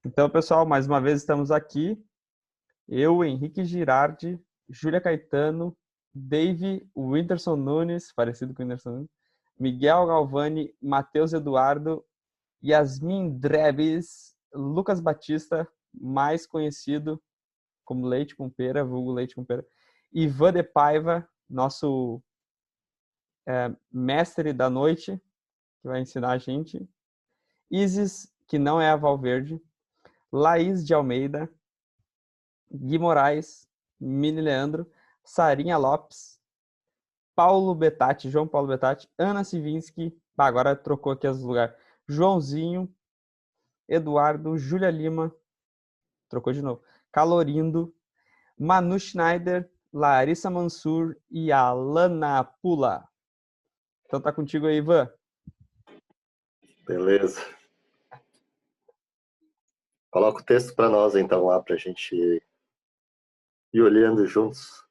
Então, pessoal, mais uma vez estamos aqui. Eu, Henrique Girardi, Júlia Caetano, Dave Whindersson Nunes, parecido com o Whindersson Nunes, Miguel Galvani, Matheus Eduardo, Yasmin Drebes, Lucas Batista, mais conhecido como Leite com Pera, vulgo Leite com Pera, Ivan de Paiva, nosso mestre da noite, que vai ensinar a gente, Isis, que não é a Valverde, Laís de Almeida, Gui Moraes, Mini Leandro, Sarinha Lopes, Paulo Betatti, João Paulo Betatti, Ana Sivinski, agora trocou aqui os lugares, Joãozinho, Eduardo, Júlia Lima, trocou de novo, Calorindo, Manu Schneider, Larissa Mansur e Alana Pula. Então tá contigo aí, Ivan. Beleza. Coloca o texto para nós, então, lá, para a gente ir olhando juntos.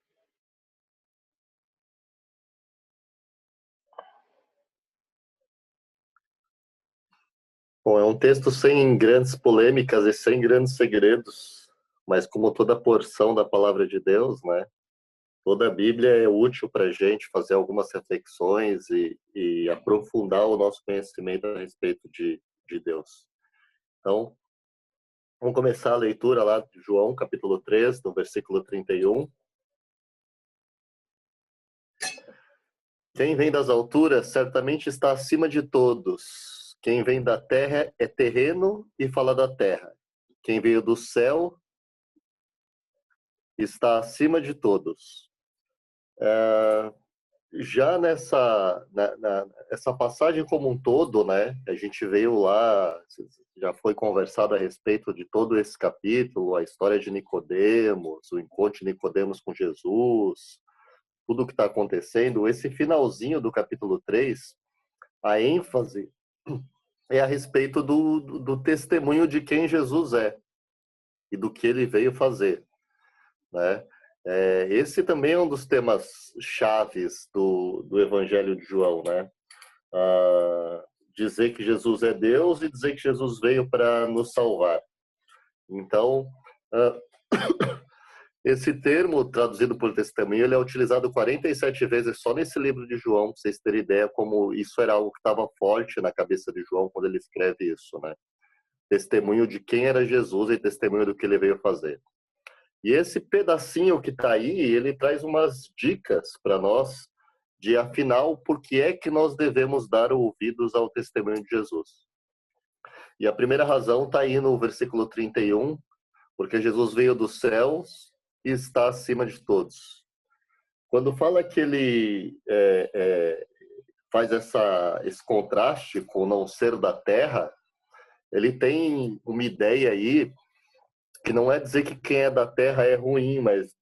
Bom, é um texto sem grandes polêmicas e sem grandes segredos, mas como toda porção da palavra de Deus, né? Toda a Bíblia é útil para a gente fazer algumas reflexões e aprofundar o nosso conhecimento a respeito de Deus. Então, vamos começar a leitura lá de João, capítulo 3, no versículo 31. Quem vem das alturas certamente está acima de todos. Quem vem da terra é terreno e fala da terra. Quem veio do céu está acima de todos. Já essa passagem como um todo, né? A gente veio lá, já foi conversado a respeito de todo esse capítulo, a história de Nicodemos, o encontro de Nicodemos com Jesus, tudo o que está acontecendo. Esse finalzinho do capítulo 3, a ênfase é a respeito do testemunho de quem Jesus é e do que ele veio fazer, né? Esse também é um dos temas chaves do Evangelho de João, né? Dizer que Jesus é Deus e dizer que Jesus veio para nos salvar. Então, esse termo, traduzido por testemunho, ele é utilizado 47 vezes só nesse livro de João, para vocês terem ideia como isso era algo que estava forte na cabeça de João quando ele escreve isso, né? Testemunho de quem era Jesus e testemunho do que ele veio fazer. E esse pedacinho que está aí, ele traz umas dicas para nós de, afinal, por que é que nós devemos dar ouvidos ao testemunho de Jesus. E a primeira razão está aí no versículo 31, porque Jesus veio dos céus e está acima de todos. Quando fala que ele faz esse contraste com o não ser da terra, ele tem uma ideia aí que não é dizer que quem é da terra é ruim, mas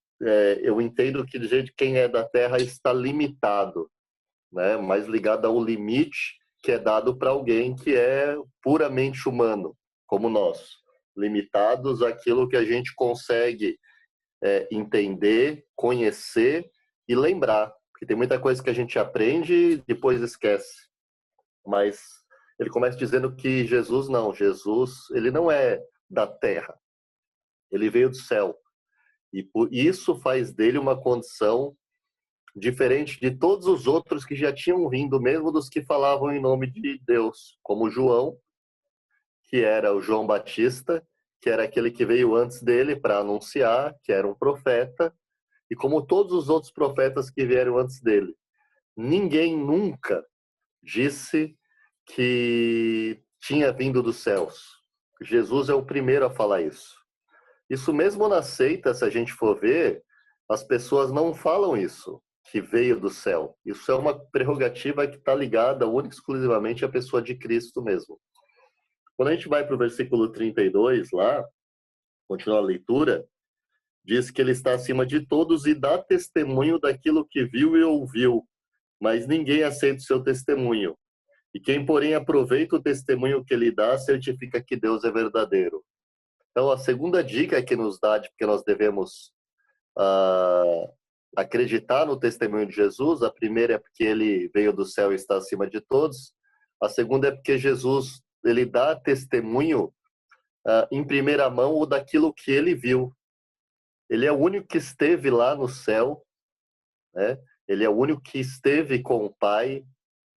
eu entendo que dizer que quem é da terra está limitado, né? Mais ligado ao limite que é dado para alguém que é puramente humano, como nós, limitados àquilo que a gente consegue entender, conhecer e lembrar, porque tem muita coisa que a gente aprende e depois esquece. Mas ele começa dizendo que Jesus não, Jesus ele não é da terra. Ele veio do céu. E por isso faz dele uma condição diferente de todos os outros que já tinham vindo, mesmo dos que falavam em nome de Deus, como João, que era o João Batista, que era aquele que veio antes dele para anunciar, que era um profeta, e como todos os outros profetas que vieram antes dele. Ninguém nunca disse que tinha vindo dos céus. Jesus é o primeiro a falar isso. Isso mesmo na seita, se a gente for ver, as pessoas não falam isso, que veio do céu. Isso é uma prerrogativa que está ligada única e exclusivamente à pessoa de Cristo mesmo. Quando a gente vai para o versículo 32 lá, continua a leitura, diz que ele está acima de todos e dá testemunho daquilo que viu e ouviu, mas ninguém aceita o seu testemunho. E quem, porém, aproveita o testemunho que ele dá, certifica que Deus é verdadeiro. Então, a segunda dica que nos dá de que nós devemos acreditar no testemunho de Jesus, a primeira é porque ele veio do céu e está acima de todos. A segunda é porque Jesus ele dá testemunho em primeira mão o daquilo que ele viu. Ele é o único que esteve lá no céu, né? Ele é o único que esteve com o Pai,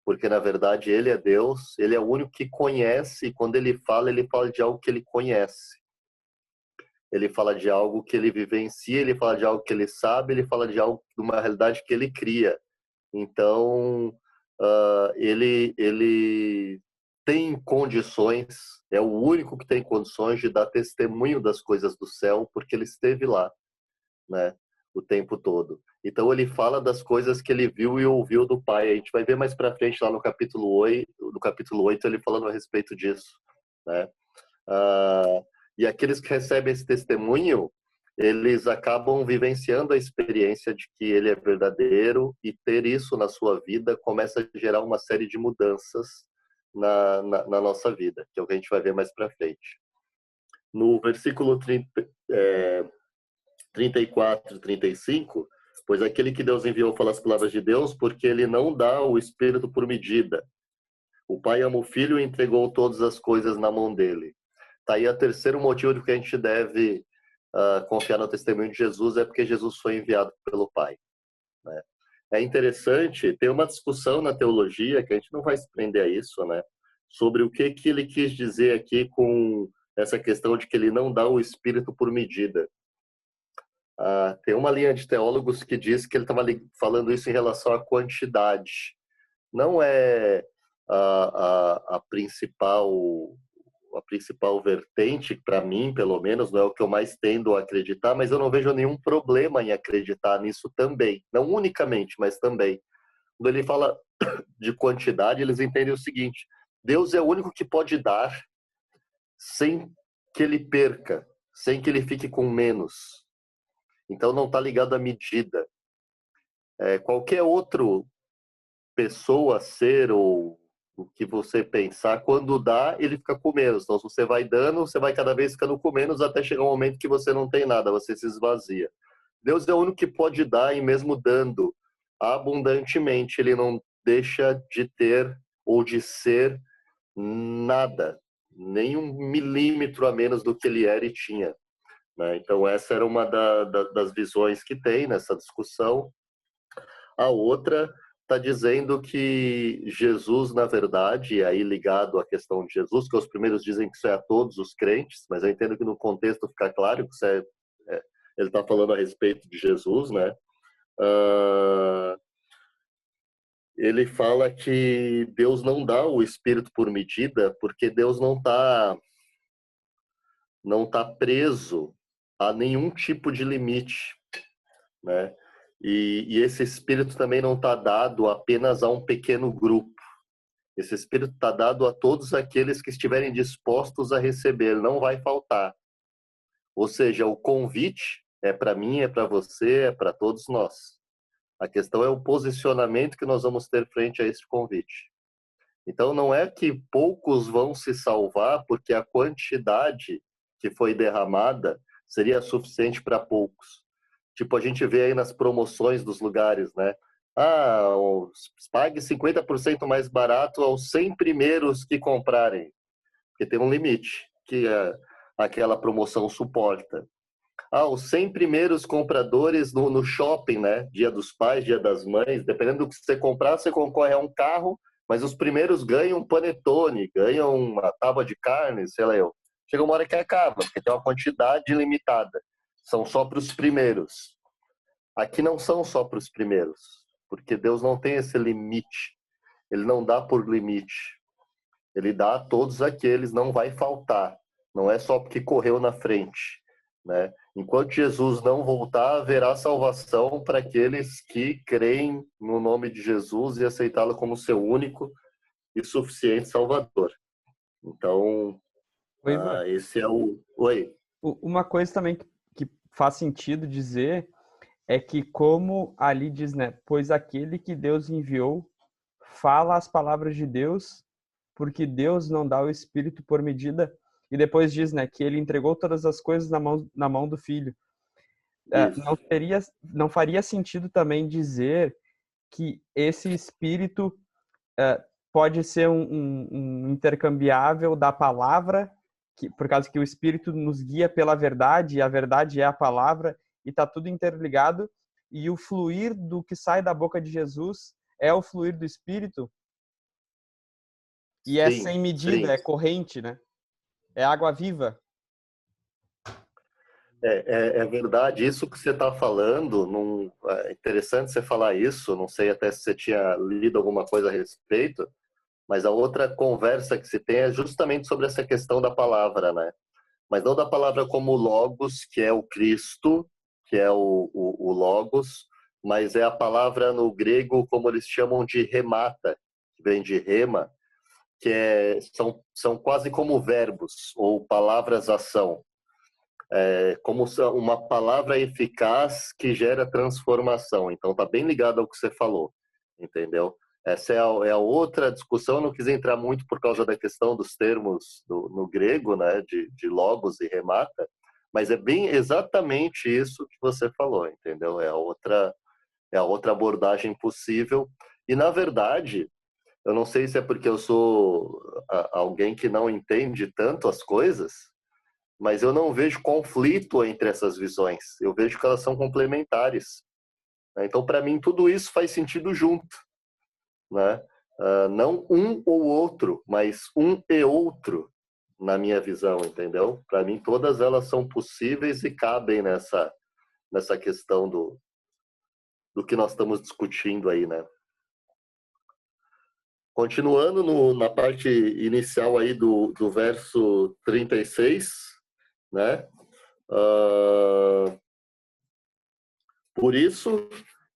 porque na verdade ele é Deus. Ele é o único que conhece, e quando ele fala de algo que ele conhece. Ele fala de algo que ele vivencia, ele fala de algo que ele sabe, ele fala de algo, de uma realidade que ele cria. Então, ele tem condições, é o único que tem condições de dar testemunho das coisas do céu, porque ele esteve lá, né, o tempo todo. Então, ele fala das coisas que ele viu e ouviu do Pai. A gente vai ver mais para frente, lá no capítulo 8, ele falando a respeito disso, né? E aqueles que recebem esse testemunho, eles acabam vivenciando a experiência de que ele é verdadeiro, e ter isso na sua vida começa a gerar uma série de mudanças na nossa vida, que é o que a gente vai ver mais para frente. No versículo 34 e 35, pois aquele que Deus enviou fala as palavras de Deus, porque ele não dá o Espírito por medida. O Pai ama o Filho e entregou todas as coisas na mão dele. Tá aí o terceiro motivo de que a gente deve confiar no testemunho de Jesus, é porque Jesus foi enviado pelo Pai, né? É interessante, tem uma discussão na teologia, que a gente não vai se prender a isso, né, sobre o que ele quis dizer aqui com essa questão de que ele não dá o Espírito por medida. Tem uma linha de teólogos que diz que ele estava falando isso em relação à quantidade. Não é a principal vertente, para mim, pelo menos, não é o que eu mais tendo a acreditar, mas eu não vejo nenhum problema em acreditar nisso também. Não unicamente, mas também. Quando ele fala de quantidade, eles entendem o seguinte: Deus é o único que pode dar sem que ele perca, sem que ele fique com menos. Então não está ligado à medida. Qualquer outro pessoa, ser ou o que você pensar, quando dá, ele fica com menos. Então, se você vai dando, você vai cada vez ficando com menos até chegar um momento que você não tem nada, você se esvazia. Deus é o único que pode dar, e mesmo dando abundantemente, ele não deixa de ter ou de ser nada, nem um milímetro a menos do que ele era e tinha, né? Então, essa era uma das visões que tem nessa discussão. A outra está dizendo que Jesus, na verdade, aí ligado à questão de Jesus, que os primeiros dizem que isso é a todos os crentes, mas eu entendo que no contexto fica claro que isso ele está falando a respeito de Jesus, né? Ele fala que Deus não dá o Espírito por medida, porque Deus não tá preso a nenhum tipo de limite, né? E esse Espírito também não está dado apenas a um pequeno grupo. Esse Espírito está dado a todos aqueles que estiverem dispostos a receber, não vai faltar. Ou seja, o convite é para mim, é para você, é para todos nós. A questão é o posicionamento que nós vamos ter frente a esse convite. Então, não é que poucos vão se salvar porque a quantidade que foi derramada seria suficiente para poucos. Tipo, a gente vê aí nas promoções dos lugares, né? Pague 50% mais barato aos 100 primeiros que comprarem. Porque tem um limite que aquela promoção suporta. Os 100 primeiros compradores no shopping, né? Dia dos Pais, Dia das Mães, dependendo do que você comprar, você concorre a um carro, mas os primeiros ganham um panetone, ganham uma tábua de carne, sei lá eu. Chega uma hora que acaba, porque tem uma quantidade limitada. São só para os primeiros. Aqui não são só para os primeiros, porque Deus não tem esse limite. Ele não dá por limite. Ele dá a todos aqueles, não vai faltar. Não é só porque correu na frente, né? Enquanto Jesus não voltar, haverá salvação para aqueles que creem no nome de Jesus e aceitá-lo como seu único e suficiente Salvador. Então, Oi, Ivan. esse é o... Oi. Uma coisa também que faz sentido dizer é que, como ali diz, né? Pois aquele que Deus enviou fala as palavras de Deus, porque Deus não dá o Espírito por medida. E depois diz, né, que ele entregou todas as coisas na mão do Filho. Não faria sentido também dizer que esse Espírito pode ser um intercambiável da palavra por causa que o Espírito nos guia pela verdade, e a verdade é a palavra, e está tudo interligado, e o fluir do que sai da boca de Jesus é o fluir do Espírito, e é Sim, sem medida, sim. é corrente, né? É água viva. É verdade, isso que você está falando, é interessante você falar isso, não sei até se você tinha lido alguma coisa a respeito, mas a outra conversa que se tem é justamente sobre essa questão da palavra, né? Mas não da palavra como logos, que é o Cristo, que é o logos, mas é a palavra no grego como eles chamam de remata, que vem de rema, que são quase como verbos ou palavras-ação. Como uma palavra eficaz que gera transformação. Então, está bem ligado ao que você falou, entendeu? Essa é a outra discussão. Eu não quis entrar muito por causa da questão dos termos no grego, né, de logos e remata, mas é bem exatamente isso que você falou, entendeu? É a outra abordagem possível. E, na verdade, eu não sei se é porque eu sou alguém que não entende tanto as coisas, mas eu não vejo conflito entre essas visões. Eu vejo que elas são complementares. Então, para mim, tudo isso faz sentido junto, né? Não um ou outro, mas um e outro, na minha visão, entendeu? Para mim, todas elas são possíveis e cabem nessa questão do que nós estamos discutindo aí, né? Continuando na parte inicial aí do verso 36, né? Por isso,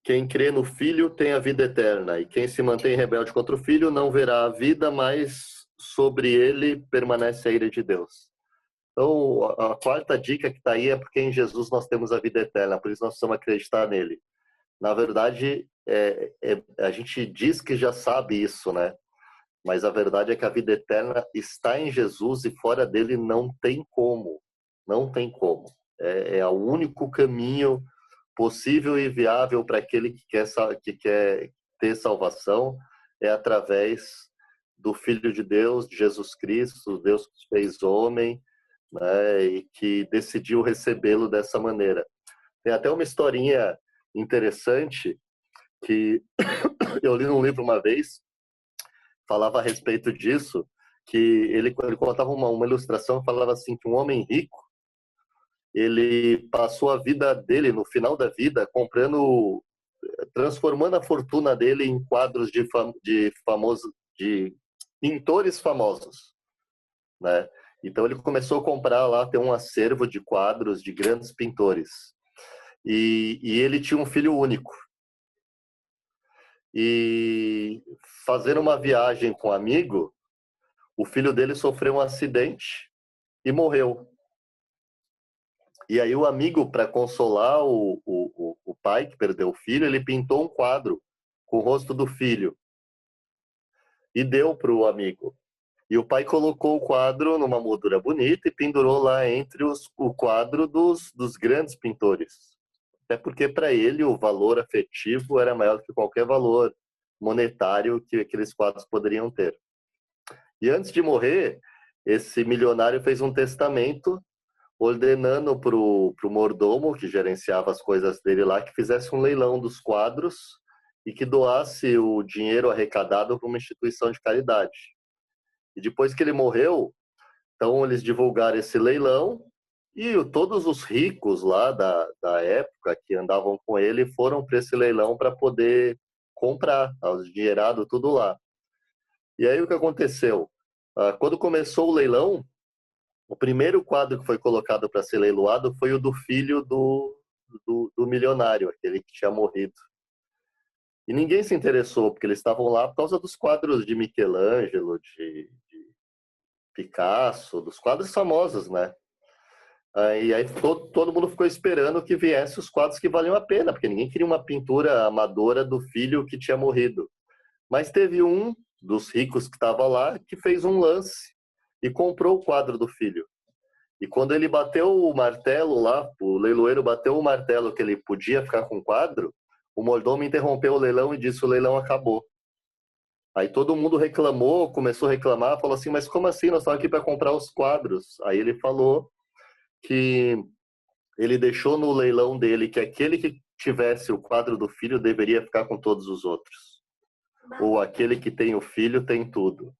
quem crê no Filho tem a vida eterna, e quem se mantém rebelde contra o Filho não verá a vida, mas sobre ele permanece a ira de Deus. Então, a quarta dica que está aí é porque em Jesus nós temos a vida eterna, por isso nós precisamos acreditar nele. Na verdade, a gente diz que já sabe isso, né? Mas a verdade é que a vida eterna está em Jesus e fora dele não tem como. Não tem como. É o único caminho possível e viável para aquele que quer ter salvação, é através do Filho de Deus, de Jesus Cristo, Deus que se fez homem, né, e que decidiu recebê-lo dessa maneira. Tem até uma historinha interessante que eu li num livro uma vez, falava a respeito disso, que ele contava uma ilustração, falava assim que um homem rico, ele passou a vida dele, no final da vida, transformando a fortuna dele em quadros de pintores famosos, né? Então ele começou a comprar lá, ter um acervo de quadros de grandes pintores. E ele tinha um filho único. E fazendo uma viagem com um amigo, o filho dele sofreu um acidente e morreu. E aí o amigo, para consolar o pai que perdeu o filho, ele pintou um quadro com o rosto do filho e deu para o amigo. E o pai colocou o quadro numa moldura bonita e pendurou lá entre o quadro dos grandes pintores. Até porque para ele o valor afetivo era maior do que qualquer valor monetário que aqueles quadros poderiam ter. E antes de morrer, esse milionário fez um testamento ordenando para o mordomo, que gerenciava as coisas dele lá, que fizesse um leilão dos quadros e que doasse o dinheiro arrecadado para uma instituição de caridade. E depois que ele morreu, então eles divulgaram esse leilão e todos os ricos lá da época que andavam com ele foram para esse leilão para poder comprar, os dinheirado tudo lá. E aí o que aconteceu? Quando começou o leilão, o primeiro quadro que foi colocado para ser leiloado foi o do filho do milionário, aquele que tinha morrido. E ninguém se interessou, porque eles estavam lá por causa dos quadros de Michelangelo, de Picasso, dos quadros famosos, né? E aí todo mundo ficou esperando que viesse os quadros que valiam a pena, porque ninguém queria uma pintura amadora do filho que tinha morrido. Mas teve um dos ricos que estava lá que fez um lance e comprou o quadro do filho. E quando ele bateu o martelo lá, o leiloeiro bateu o martelo que ele podia ficar com o quadro, o mordomo interrompeu o leilão e disse: o leilão acabou. Aí todo mundo reclamou, começou a reclamar, falou assim, mas como assim? Nós estamos aqui para comprar os quadros. Aí ele falou que ele deixou no leilão dele que aquele que tivesse o quadro do filho deveria ficar com todos os outros. Ou aquele que tem o filho tem tudo.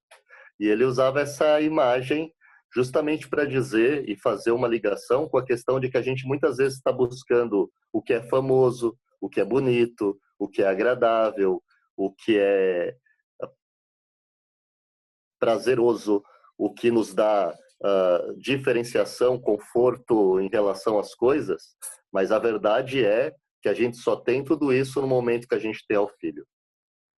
E ele usava essa imagem justamente para dizer e fazer uma ligação com a questão de que a gente muitas vezes está buscando o que é famoso, o que é bonito, o que é agradável, o que é prazeroso, o que nos dá diferenciação, conforto em relação às coisas, mas a verdade é que a gente só tem tudo isso no momento que a gente tem o filho.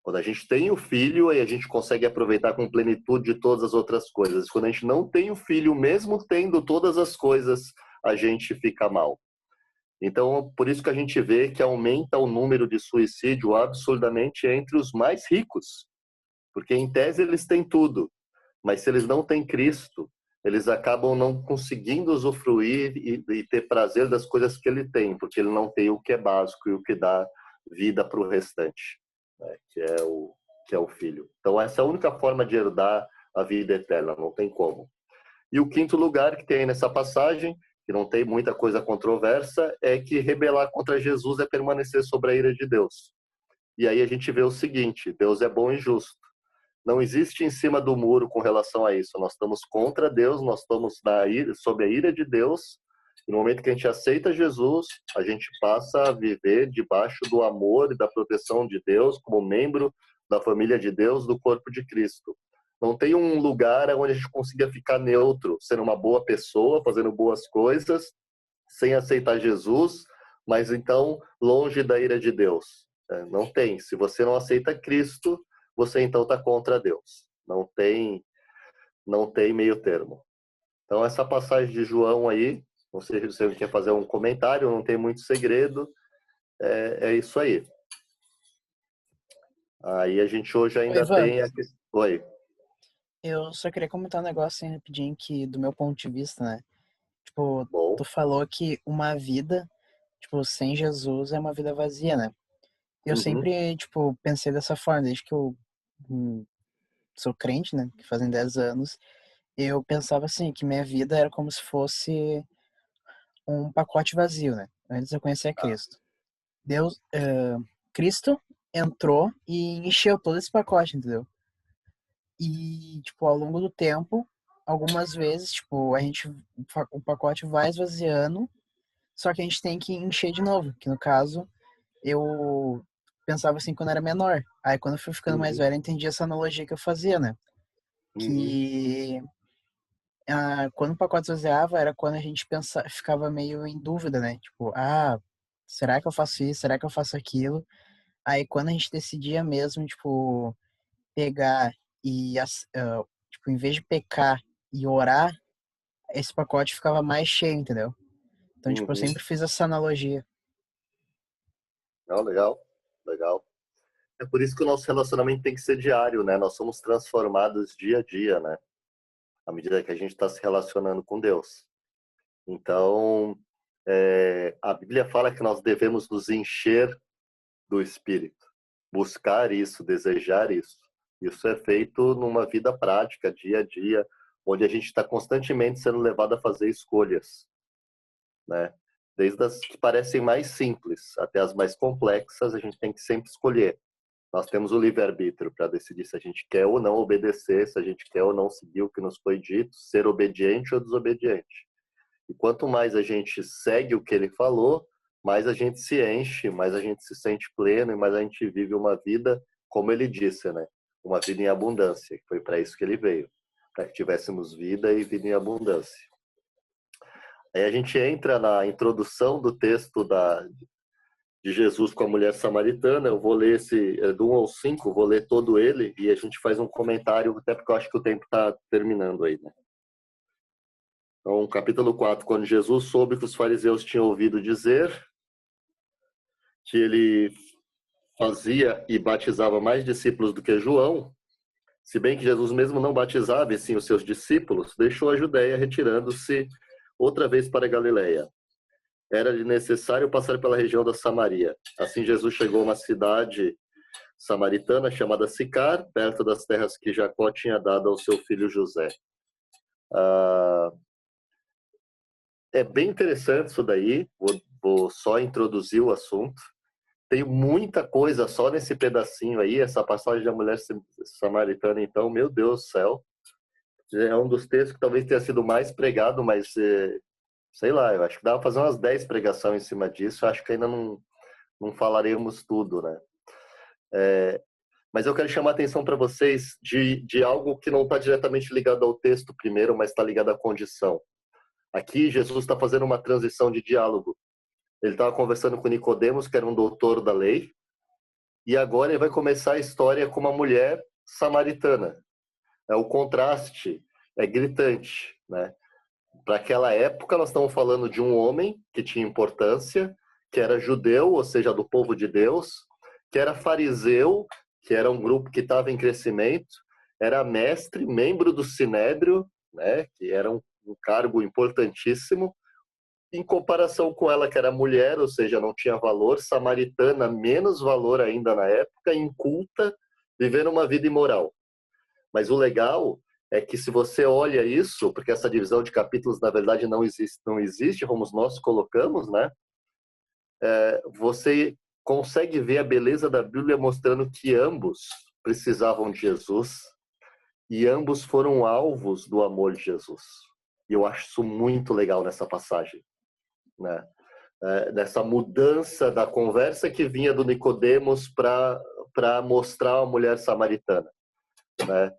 Quando a gente tem o filho, aí a gente consegue aproveitar com plenitude de todas as outras coisas. Quando a gente não tem o filho, mesmo tendo todas as coisas, a gente fica mal. Então, por isso que a gente vê que aumenta o número de suicídio absurdamente entre os mais ricos. Porque, em tese, eles têm tudo. Mas se eles não têm Cristo, eles acabam não conseguindo usufruir e ter prazer das coisas que ele tem, porque ele não tem o que é básico e o que dá vida para o restante, né? que é o filho. Então, essa é a única forma de herdar a vida eterna, não tem como. E o quinto lugar que tem nessa passagem, que não tem muita coisa controversa, é que rebelar contra Jesus é permanecer sobre a ira de Deus. E aí a gente vê o seguinte, Deus é bom e justo. Não existe em cima do muro com relação a isso. Nós estamos contra Deus, nós estamos sob a ira de Deus. E no momento que a gente aceita Jesus, a gente passa a viver debaixo do amor e da proteção de Deus, como membro da família de Deus, do corpo de Cristo. Não tem um lugar onde a gente consiga ficar neutro, sendo uma boa pessoa, fazendo boas coisas, sem aceitar Jesus, mas então longe da ira de Deus. Não tem. Se você não aceita Cristo, você então está contra Deus. Não tem meio termo. Então essa passagem de João aí, não sei se você quer fazer um comentário, não tem muito segredo, é isso aí. Aí a gente hoje Oi, ainda Ivan, tem Oi. eu só queria comentar um negócio assim rapidinho que, do meu ponto de vista, né? Tipo, Bom. tu falou que uma vida, tipo, sem Jesus é uma vida vazia, né? Eu Uhum. sempre, tipo, pensei dessa forma, desde que eu sou crente, né? Que fazem 10 anos, eu pensava assim, que minha vida era como se fosse um pacote vazio, né? Antes eu conhecia Cristo. Deus, Cristo entrou e encheu todo esse pacote, entendeu? E, tipo, ao longo do tempo, algumas vezes, tipo, o pacote vai esvaziando, só que a gente tem que encher de novo, que no caso, eu pensava assim quando era menor. Aí quando eu fui ficando mais Uhum. velho, eu entendi essa analogia que eu fazia, né? Uhum. Que quando o pacote esvaziava, era quando a gente ficava meio em dúvida, né? Tipo, será que eu faço isso? Será que eu faço aquilo? Aí quando a gente decidia mesmo, tipo, pegar e, tipo, em vez de pecar e orar, esse pacote ficava mais cheio, entendeu? Então, tipo, eu Uhum. sempre fiz essa analogia. Não, legal, legal. É por isso que o nosso relacionamento tem que ser diário, né? Nós somos transformados dia a dia, né? À medida que a gente está se relacionando com Deus. Então, a Bíblia fala que nós devemos nos encher do Espírito, buscar isso, desejar isso. Isso é feito numa vida prática, dia a dia, onde a gente está constantemente sendo levado a fazer escolhas, né? Desde as que parecem mais simples até as mais complexas, a gente tem que sempre escolher. Nós temos o livre-arbítrio para decidir se a gente quer ou não obedecer, se a gente quer ou não seguir o que nos foi dito, ser obediente ou desobediente. E quanto mais a gente segue o que ele falou, mais a gente se enche, mais a gente se sente pleno e mais a gente vive uma vida, como ele disse, né? Uma vida em abundância, que foi para isso que ele veio, para que tivéssemos vida e vida em abundância. Aí a gente entra na introdução do texto de Jesus com a mulher samaritana. Eu vou ler do 1 ao 5, vou ler todo ele e a gente faz um comentário, até porque eu acho que o tempo está terminando aí, né? Então, capítulo 4, quando Jesus soube que os fariseus tinham ouvido dizer que ele fazia e batizava mais discípulos do que João, se bem que Jesus mesmo não batizava, e sim os seus discípulos, deixou a Judéia, retirando-se outra vez para a Galileia. Era necessário passar pela região da Samaria. Assim Jesus chegou a uma cidade samaritana chamada Sicar, perto das terras que Jacó tinha dado ao seu filho José. É bem interessante isso daí, vou só introduzir o assunto. Tem muita coisa só nesse pedacinho aí, essa passagem da mulher samaritana, então, meu Deus do céu. É um dos textos que talvez tenha sido mais pregado, mas, sei lá, eu acho que dá para fazer umas 10 pregações em cima disso, eu acho que ainda não falaremos tudo, né? Mas eu quero chamar a atenção para vocês de algo que não está diretamente ligado ao texto primeiro, mas está ligado à condição. Aqui, Jesus está fazendo uma transição de diálogo. Ele estava conversando com Nicodemos, que era um doutor da lei, e agora ele vai começar a história com uma mulher samaritana. O contraste é gritante, né? Para aquela época, nós estamos falando de um homem que tinha importância, que era judeu, ou seja, do povo de Deus, que era fariseu, que era um grupo que estava em crescimento, era mestre, membro do Sinédrio, né? Que era um cargo importantíssimo, em comparação com ela, que era mulher, ou seja, não tinha valor, samaritana, menos valor ainda na época, inculta, vivendo uma vida imoral. Mas o legal é que se você olha isso, porque essa divisão de capítulos, na verdade, não existe como nós colocamos, né? Você consegue ver a beleza da Bíblia mostrando que ambos precisavam de Jesus e ambos foram alvos do amor de Jesus. E eu acho isso muito legal nessa passagem, né? Nessa mudança da conversa que vinha do Nicodemos para mostrar a mulher samaritana, né?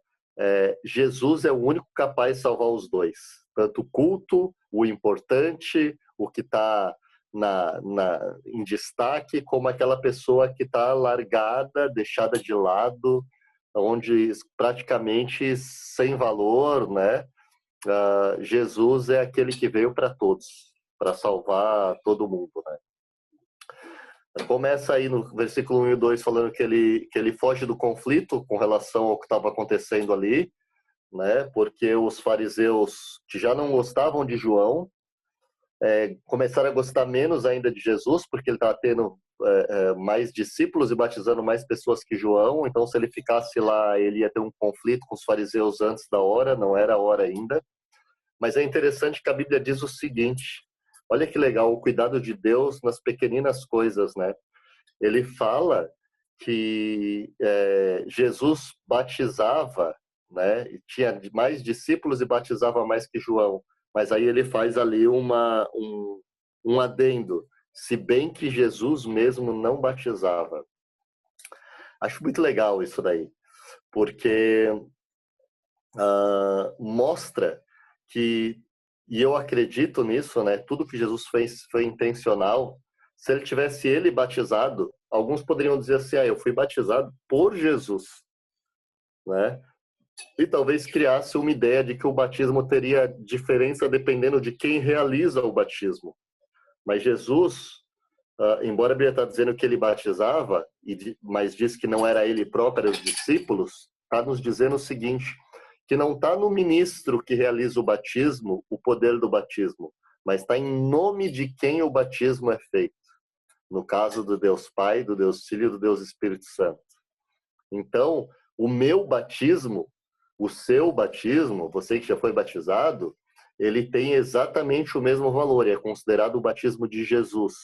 Jesus é o único capaz de salvar os dois, tanto o culto, o importante, o que está em destaque, como aquela pessoa que está largada, deixada de lado, onde praticamente sem valor, né? Jesus é aquele que veio para todos, para salvar todo mundo, né? Começa aí no versículo 1 e 2 falando que ele foge do conflito com relação ao que estava acontecendo ali, né? Porque os fariseus que já não gostavam de João começaram a gostar menos ainda de Jesus, porque ele estava tendo mais discípulos e batizando mais pessoas que João. Então, se ele ficasse lá, ele ia ter um conflito com os fariseus antes da hora, não era a hora ainda. Mas é interessante que a Bíblia diz o seguinte: olha que legal, o cuidado de Deus nas pequeninas coisas, né? Ele fala que Jesus batizava, né? E tinha mais discípulos e batizava mais que João. Mas aí ele faz ali um adendo, se bem que Jesus mesmo não batizava. Acho muito legal isso daí, porque mostra que, e eu acredito nisso, né? Tudo que Jesus fez foi intencional. Se ele tivesse batizado, alguns poderiam dizer assim: eu fui batizado por Jesus, né? E talvez criasse uma ideia de que o batismo teria diferença dependendo de quem realiza o batismo. Mas Jesus, embora a Bíblia está dizendo que ele batizava, mas diz que não era ele próprio, eram os discípulos, está nos dizendo o seguinte: que não está no ministro que realiza o batismo, o poder do batismo, mas está em nome de quem o batismo é feito. No caso do Deus Pai, do Deus Filho e do Deus Espírito Santo. Então, o meu batismo, o seu batismo, você que já foi batizado, ele tem exatamente o mesmo valor, é considerado o batismo de Jesus,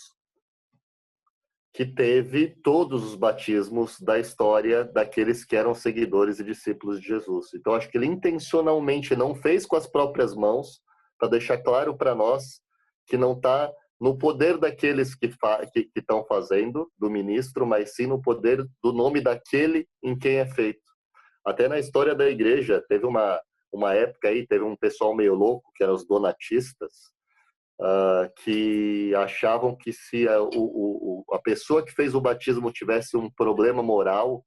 que teve todos os batismos da história daqueles que eram seguidores e discípulos de Jesus. Então, acho que ele intencionalmente não fez com as próprias mãos, para deixar claro para nós que não está no poder daqueles que estão fazendo, do ministro, mas sim no poder do nome daquele em quem é feito. Até na história da igreja, teve uma época aí, teve um pessoal meio louco, que eram os donatistas, que achavam que se a pessoa que fez o batismo tivesse um problema moral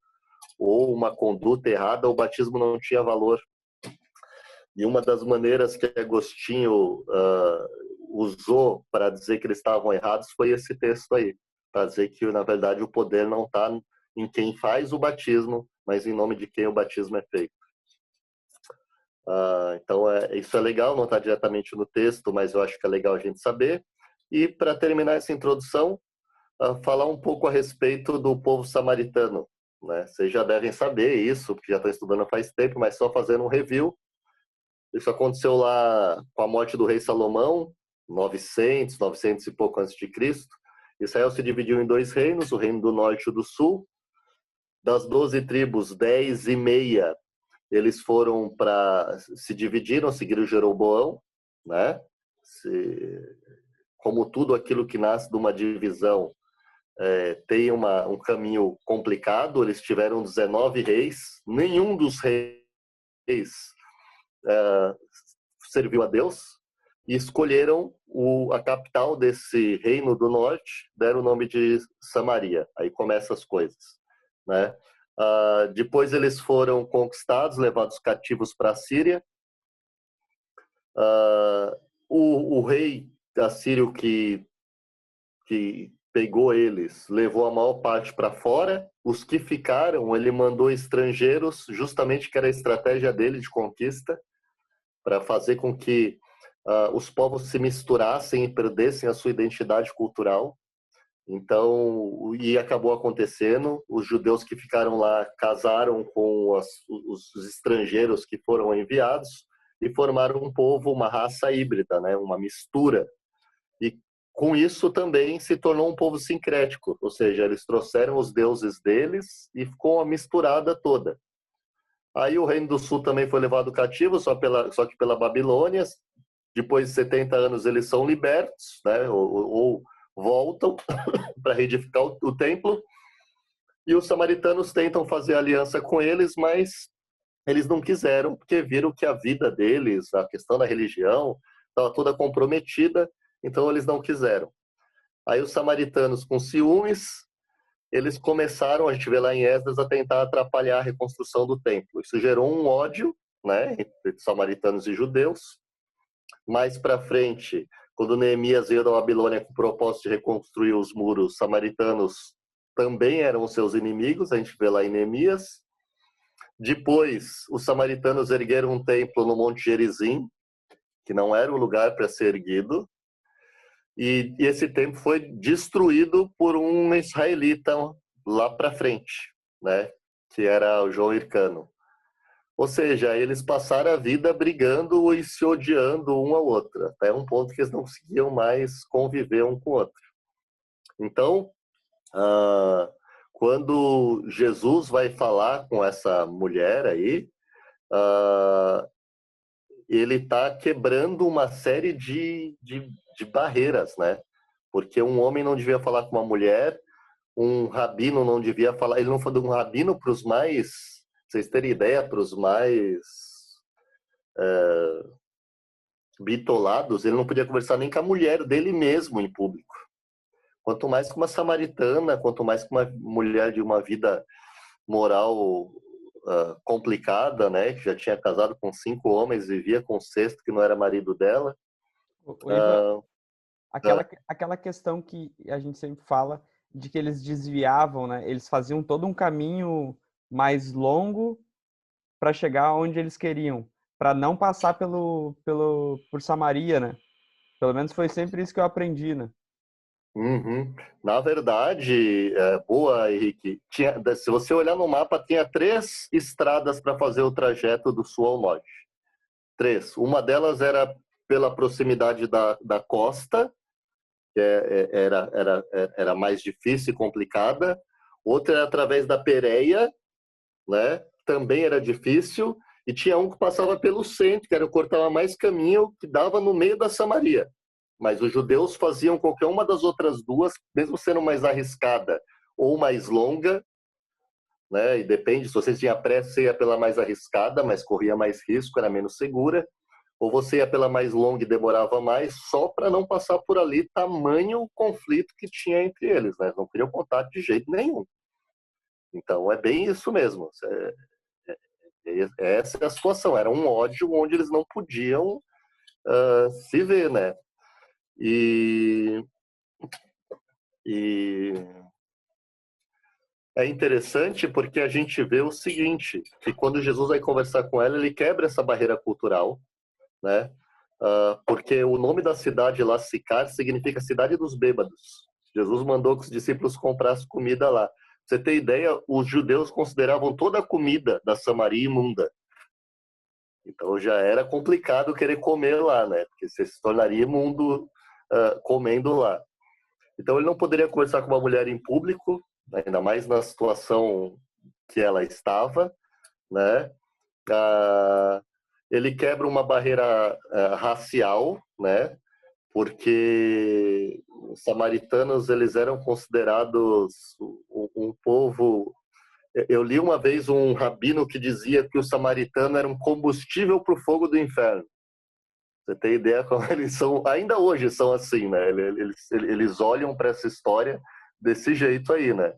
ou uma conduta errada, o batismo não tinha valor. E uma das maneiras que Agostinho usou para dizer que eles estavam errados foi esse texto aí, para dizer que, na verdade, o poder não está em quem faz o batismo, mas em nome de quem o batismo é feito. Então, isso é legal, não está diretamente no texto, mas eu acho que é legal a gente saber. E, para terminar essa introdução, falar um pouco a respeito do povo samaritano, né? Vocês já devem saber isso, porque já estão estudando faz tempo, mas só fazendo um review. Isso aconteceu lá com a morte do rei Salomão, 900 e pouco antes de Cristo. Israel se dividiu em 2 reinos, o reino do norte e o do sul. Das 12 tribos, 10 e meia, eles foram se dividiram, seguiram Jeroboão, né? Como tudo aquilo que nasce de uma divisão, tem um caminho complicado. Eles tiveram 19 reis, nenhum dos reis serviu a Deus, e escolheram a capital desse reino do norte, deram o nome de Samaria. Aí começam as coisas, né? Depois eles foram conquistados, levados cativos para a Síria. O rei assírio que pegou eles levou a maior parte para fora. Os que ficaram, ele mandou estrangeiros, justamente que era a estratégia dele de conquista, para fazer com que os povos se misturassem e perdessem a sua identidade cultural. Então, e acabou acontecendo. Os judeus que ficaram lá casaram com os estrangeiros que foram enviados e formaram um povo, uma raça híbrida, né? Uma mistura. E com isso também se tornou um povo sincrético, ou seja, eles trouxeram os deuses deles e ficou uma misturada toda. Aí o Reino do Sul também foi levado cativo, só que pela Babilônia. Depois de 70 anos eles são libertos, né? ou voltam para reedificar o templo. E os samaritanos tentam fazer aliança com eles, mas eles não quiseram, porque viram que a vida deles, a questão da religião, estava toda comprometida, então eles não quiseram. Aí os samaritanos, com ciúmes, eles começaram, a gente vê lá em Esdras, a tentar atrapalhar a reconstrução do templo. Isso gerou um ódio, né, entre samaritanos e judeus. Mais para frente, quando Neemias veio da Babilônia com o propósito de reconstruir os muros, samaritanos também eram os seus inimigos, a gente vê lá em Neemias. Depois, os samaritanos ergueram um templo no Monte Gerizim, que não era o lugar para ser erguido, e esse templo foi destruído por um israelita lá para frente, né, que era o João Hircano. Ou seja, eles passaram a vida brigando e se odiando um ao outro, até um ponto que eles não conseguiam mais conviver um com o outro. Então, quando Jesus vai falar com essa mulher aí, ele está quebrando uma série de barreiras, né? Porque um homem não devia falar com uma mulher, um rabino não devia falar, ele não falou um rabino para os mais... Vocês terem ideia, para os mais bitolados, ele não podia conversar nem com a mulher dele mesmo em público. Quanto mais com uma samaritana, quanto mais com uma mulher de uma vida moral complicada, né? Que já tinha casado com 5 homens, vivia com o 6º, que não era marido dela. Ivan, aquela questão que a gente sempre fala de que eles desviavam, né? Eles faziam todo um caminho mais longo para chegar onde eles queriam, para não passar por Samaria, né? Pelo menos foi sempre isso que eu aprendi, né? Uhum. Na verdade, boa, Henrique. Se você olhar no mapa, tinha 3 estradas para fazer o trajeto do sul ao norte. 3. Uma delas era pela proximidade da costa, que era mais difícil e complicada. Outra era através da Pérea, né? Também era difícil, e tinha um que passava pelo centro, que era cortava mais caminho, que dava no meio da Samaria. Mas os judeus faziam qualquer uma das outras 2, mesmo sendo mais arriscada ou mais longa, né? E depende, se você tinha pressa, você ia pela mais arriscada, mas corria mais risco, era menos segura, ou você ia pela mais longa e demorava mais, só para não passar por ali, tamanho conflito que tinha entre eles, né? Não queriam contato de jeito nenhum. Então é bem isso mesmo. Essa é a situação. Era um ódio onde eles não podiam se ver, né? E é interessante porque a gente vê o seguinte, que quando Jesus vai conversar com ela, ele quebra essa barreira cultural, né? Porque o nome da cidade lá, Sicar, significa cidade dos bêbados. Jesus mandou que os discípulos comprassem comida lá. Pra você ter ideia, os judeus consideravam toda a comida da Samaria imunda. Então já era complicado querer comer lá, né? Porque você se tornaria imundo comendo lá. Então ele não poderia conversar com uma mulher em público, ainda mais na situação que ela estava, né? Ele quebra uma barreira racial, né? Porque os samaritanos eles eram considerados um povo. Eu li uma vez um rabino que dizia que o samaritano era um combustível para o fogo do inferno. Você tem ideia como eles são, ainda hoje são assim, né? Eles olham para essa história desse jeito aí, né?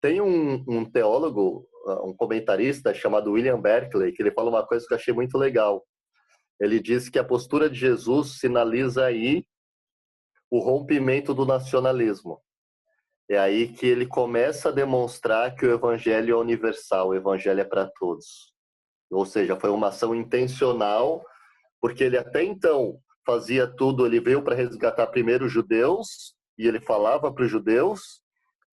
Tem um teólogo, um comentarista chamado William Berkeley, que ele fala uma coisa que eu achei muito legal. Ele diz que a postura de Jesus sinaliza aí o rompimento do nacionalismo. É aí que ele começa a demonstrar que o evangelho é universal, o evangelho é para todos. Ou seja, foi uma ação intencional, porque ele até então fazia tudo, ele veio para resgatar primeiro os judeus, e ele falava para os judeus,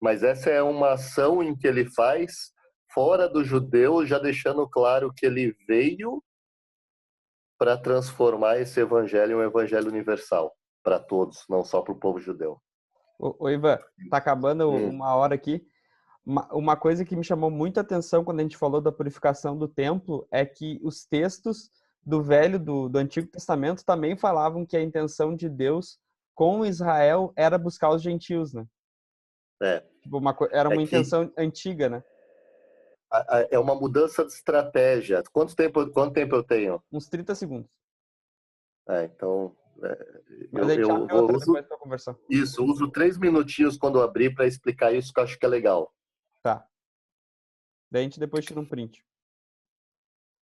mas essa é uma ação em que ele faz fora dos judeus, já deixando claro que ele veio para transformar esse evangelho em um evangelho universal, para todos, não só para o povo judeu. Ô Ivan, tá acabando uma hora aqui. Uma coisa que me chamou muita atenção quando a gente falou da purificação do templo é que os textos do do Antigo Testamento também falavam que a intenção de Deus com Israel era buscar os gentios, né? Tipo, era uma intenção antiga, né? É uma mudança de estratégia. Quanto tempo eu tenho? Uns 30 segundos. Então... Mas a gente abre outra depois para conversar. Isso, uso 3 minutinhos quando eu abrir para explicar isso, que eu acho que é legal. Tá. Daí a gente depois tira um print.